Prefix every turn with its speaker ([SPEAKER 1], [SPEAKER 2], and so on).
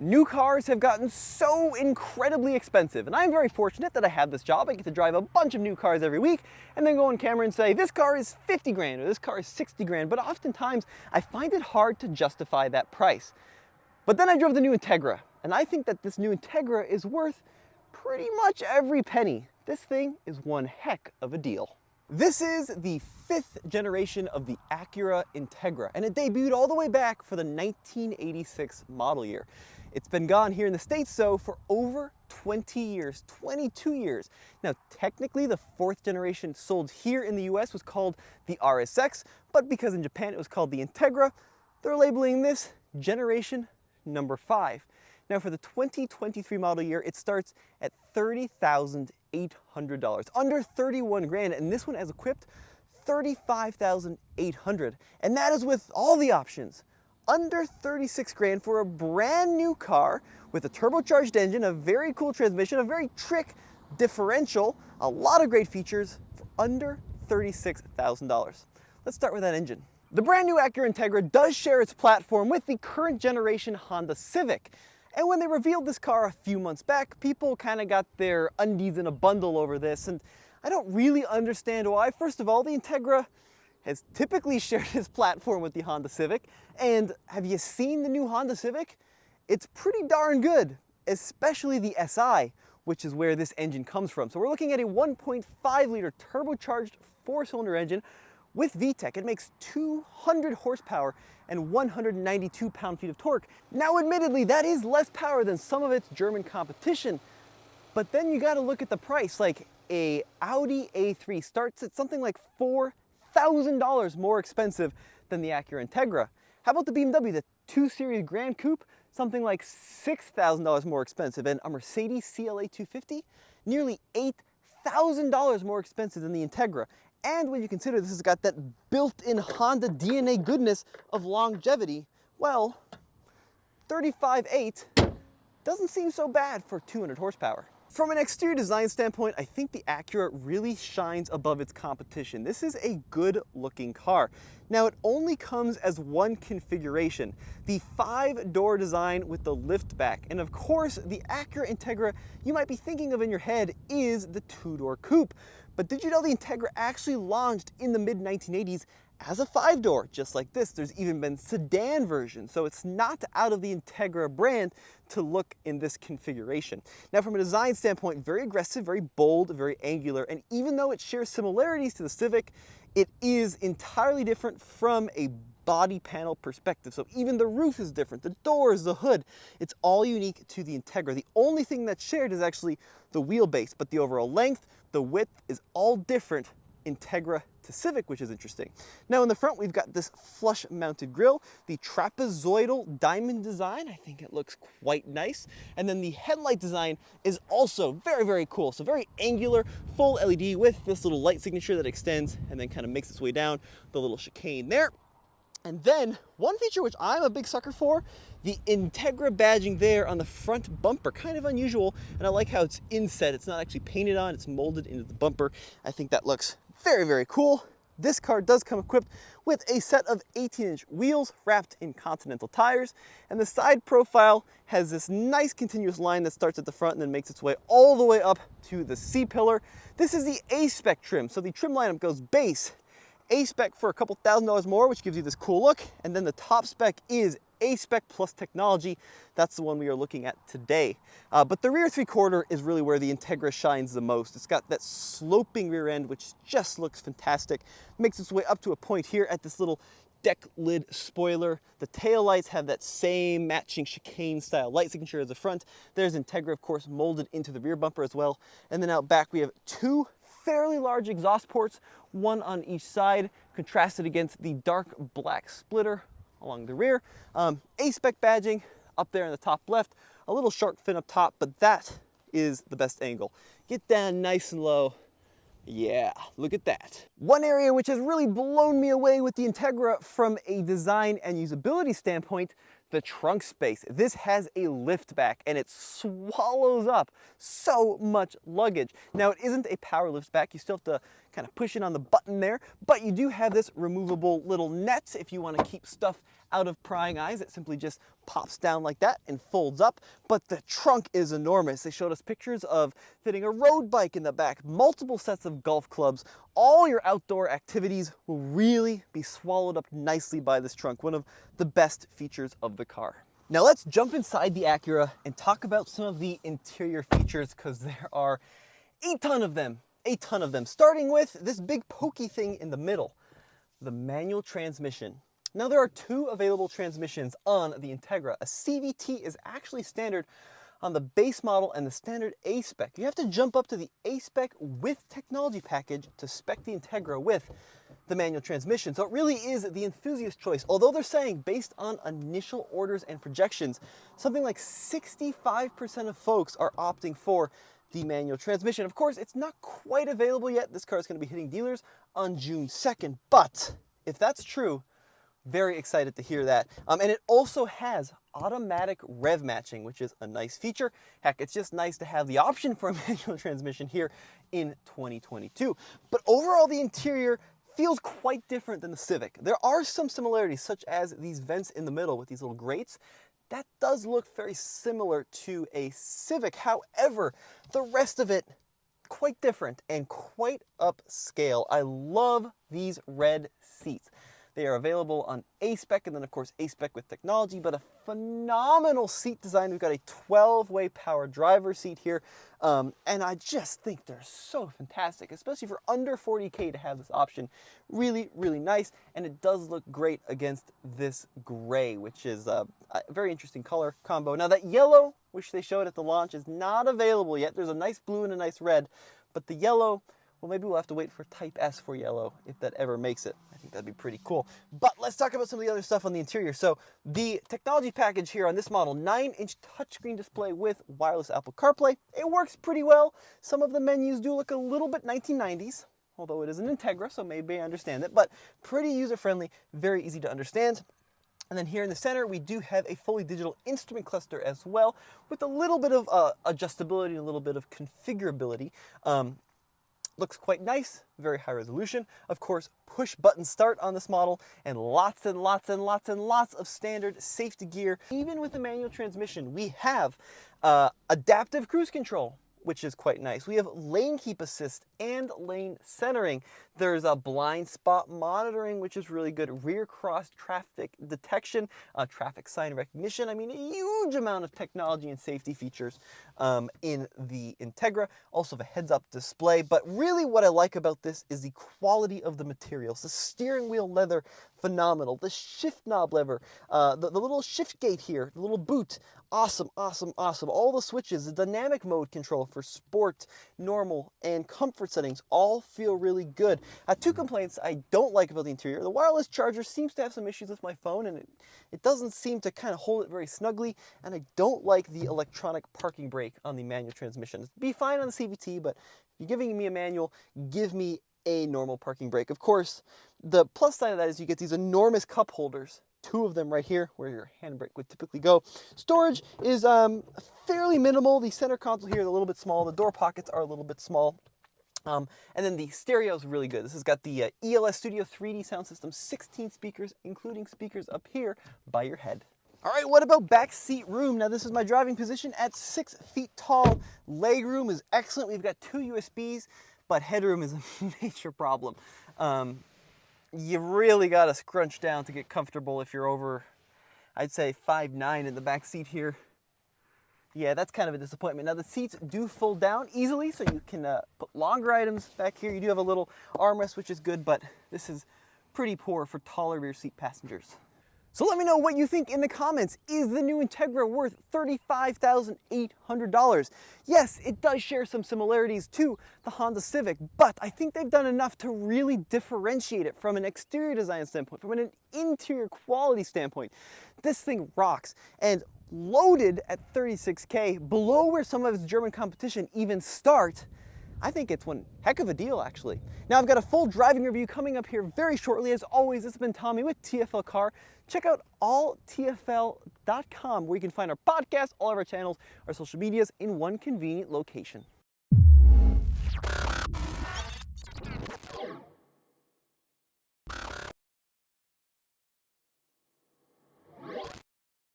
[SPEAKER 1] New cars have gotten so incredibly expensive, and I'm very fortunate that I have this job. I get to drive a bunch of new cars every week and then go on camera and say, this car is 50 grand or this car is 60 grand, but oftentimes I find it hard to justify that price. But then I drove the new Integra, and I think that this new Integra is worth pretty much every penny. This thing is one heck of a deal. This is the 5th generation of the Acura Integra, and it debuted all the way back for the 1986 model year. It's been gone here in the States, though, for over 20 years, 22 years. Now, technically, the 4th generation sold here in the US was called the RSX, but because in Japan it was called the Integra, they're labeling this generation number 5. Now, for the 2023 model year, it starts at $30,800, under 31 grand, and this one has equipped $35,800, and that is with all the options. Under 36 grand for a brand new car with a turbocharged engine, a very cool transmission, a very trick differential, a lot of great features for under $36,000. Let's start with that engine. The brand new Acura Integra does share its platform with the current generation Honda Civic. And when they revealed this car a few months back, people kind of got their undies in a bundle over this, and I don't really understand why. First of all, the Integra has typically shared its platform with the Honda Civic, and have you seen the new Honda Civic? It's pretty darn good, especially the SI, which is where this engine comes from. So we're looking at a 1.5 liter turbocharged 4-cylinder engine with VTEC. It makes 200 horsepower and 192 pound-feet of torque. Now, admittedly, that is less power than some of its German competition, but then you gotta look at the price. Like, a Audi A3 starts at something like $4,000 more expensive than the Acura Integra. How about the BMW, the 2 Series Grand Coupe, something like $6,000 more expensive, and a Mercedes CLA 250, nearly $8,000 more expensive than the Integra. And when you consider this has got that built-in Honda DNA goodness of longevity, well, 35.8 doesn't seem so bad for 200 horsepower. From an exterior design standpoint, I think the Acura really shines above its competition. This is a good-looking car. Now, it only comes as one configuration, the 5-door design with the liftback. And of course, the Acura Integra you might be thinking of in your head is the 2-door coupe. But did you know the Integra actually launched in the mid-1980s as a 5-door, just like this? There's even been sedan versions, so it's not out of the Integra brand to look in this configuration. Now, from a design standpoint, very aggressive, very bold, very angular, and even though it shares similarities to the Civic, it is entirely different from a body panel perspective. So even the roof is different, the doors, the hood, it's all unique to the Integra. The only thing that's shared is actually the wheelbase, but the overall length, the width is all different Integra to Civic, which is interesting. Now in the front, we've got this flush mounted grille, the trapezoidal diamond design. I think it looks quite nice. And then the headlight design is also very, very cool. So very angular, full LED with this little light signature that extends and then kind of makes its way down the little chicane there. And then one feature which I'm a big sucker for, the Integra badging there on the front bumper. Kind of unusual, and I like how it's inset. It's not actually painted on, it's molded into the bumper. I think that looks very, very cool. This car does come equipped with a set of 18-inch wheels wrapped in Continental tires, and the side profile has this nice continuous line that starts at the front and then makes its way all the way up to the C-pillar. This is the A-spec trim, so the trim lineup goes base, A-spec for a couple $1,000s more, which gives you this cool look, and then the top spec is A-spec plus technology. That's the one we are looking at today. But the rear 3/4 is really where the Integra shines the most. It's got that sloping rear end, which just looks fantastic. Makes its way up to a point here at this little deck lid spoiler. The taillights have that same matching chicane style light signature as the front. There's Integra, of course, molded into the rear bumper as well. And then out back, we have 2 fairly large exhaust ports, one on each side, contrasted against the dark black splitter along the rear. A-spec badging up there in the top left, a little shark fin up top, but that is the best angle. Get down nice and low. Yeah, look at that. One area which has really blown me away with the Integra from a design and usability standpoint, the trunk space. This has a lift back and it swallows up so much luggage. Now, it isn't a power lift back. You still have to kind of pushing on the button there, but you do have this removable little net if you want to keep stuff out of prying eyes. It simply just pops down like that and folds up, but the trunk is enormous. They showed us pictures of fitting a road bike in the back, multiple sets of golf clubs. All your outdoor activities will really be swallowed up nicely by this trunk, one of the best features of the car. Now let's jump inside the Acura and talk about some of the interior features, because there are a ton of them, starting with this big pokey thing in the middle, the manual transmission. Now there are two available transmissions on the Integra. A CVT is actually standard on the base model and the standard a-spec. You have to jump up to the a-spec with technology package to spec the Integra with the manual transmission. So it really is the enthusiast choice. Although they're saying based on initial orders and projections, something like 65% of folks are opting for the manual transmission. Of course, it's not quite available yet. This car is going to be hitting dealers on June 2nd. But if that's true, very excited to hear that. And it also has automatic rev matching, which is a nice feature. Heck, it's just nice to have the option for a manual transmission here in 2022. But overall, the interior feels quite different than the Civic. There are some similarities, such as these vents in the middle with these little grates. That does look very similar to a Civic. However, the rest of it, quite different and quite upscale. I love these red seats. They are available on a-spec and then of course a-spec with technology, but a phenomenal seat design. We've got a 12-way power driver seat here, and I just think they're so fantastic, especially for under $40K to have this option. Really, really nice, and it does look great against this gray, which is a very interesting color combo. Now that yellow, which they showed at the launch, is not available yet. There's a nice blue and a nice red, but the yellow, well, maybe we'll have to wait for Type S for yellow if that ever makes it. I think that'd be pretty cool. But let's talk about some of the other stuff on the interior. So the technology package here on this model, 9-inch touchscreen display with wireless Apple CarPlay. It works pretty well. Some of the menus do look a little bit 1990s, although it is an Integra, so maybe I understand it, but pretty user-friendly, very easy to understand. And then here in the center, we do have a fully digital instrument cluster as well, with a little bit of adjustability and a little bit of configurability. Looks quite nice, very high resolution. Of course, push button start on this model, and lots and lots and lots and lots of standard safety gear. Even with the manual transmission, we have adaptive cruise control, which is quite nice. We have lane keep assist and lane centering. There's a blind spot monitoring, which is really good. Rear cross traffic detection, traffic sign recognition. I mean, a huge amount of technology and safety features in the Integra. Also the heads-up display. But really what I like about this is the quality of the materials. The steering wheel leather, phenomenal. The shift knob lever, the little shift gate here, the little boot, awesome, awesome, awesome. All the switches, the dynamic mode control for sport, normal, and comfort settings all feel really good. Two complaints I don't like about the interior. The wireless charger seems to have some issues with my phone, and it doesn't seem to kind of hold it very snugly, and I don't like the electronic parking brake on the manual transmission. It'd be fine on the CVT, but if you're giving me a manual, give me a normal parking brake. Of course, the plus side of that is you get these enormous cup holders, two of them right here where your handbrake would typically go. Storage is fairly minimal. The center console here is a little bit small. The door pockets are a little bit small. And then the stereo is really good. This has got the ELS Studio 3D sound system, 16 speakers, including speakers up here by your head. All right, what about back seat room? Now this is my driving position at 6 feet tall. Leg room is excellent. We've got 2 USBs, but headroom is a major problem. You really got to scrunch down to get comfortable if you're over, I'd say 5'9" in the back seat here. Yeah, that's kind of a disappointment. Now the seats do fold down easily, so you can put longer items back here. You do have a little armrest, which is good, but this is pretty poor for taller rear seat passengers. So let me know what you think in the comments. Is the new Integra worth $35,800? Yes, it does share some similarities to the Honda Civic, but I think they've done enough to really differentiate it from an exterior design standpoint, from an interior quality standpoint. This thing rocks, and loaded at $36K, below where some of its German competition even start, I think it's one heck of a deal, actually. Now, I've got a full driving review coming up here very shortly. As always, this has been Tommy with TFL Car. Check out alltfl.com, where you can find our podcast, all of our channels, our social medias in one convenient location.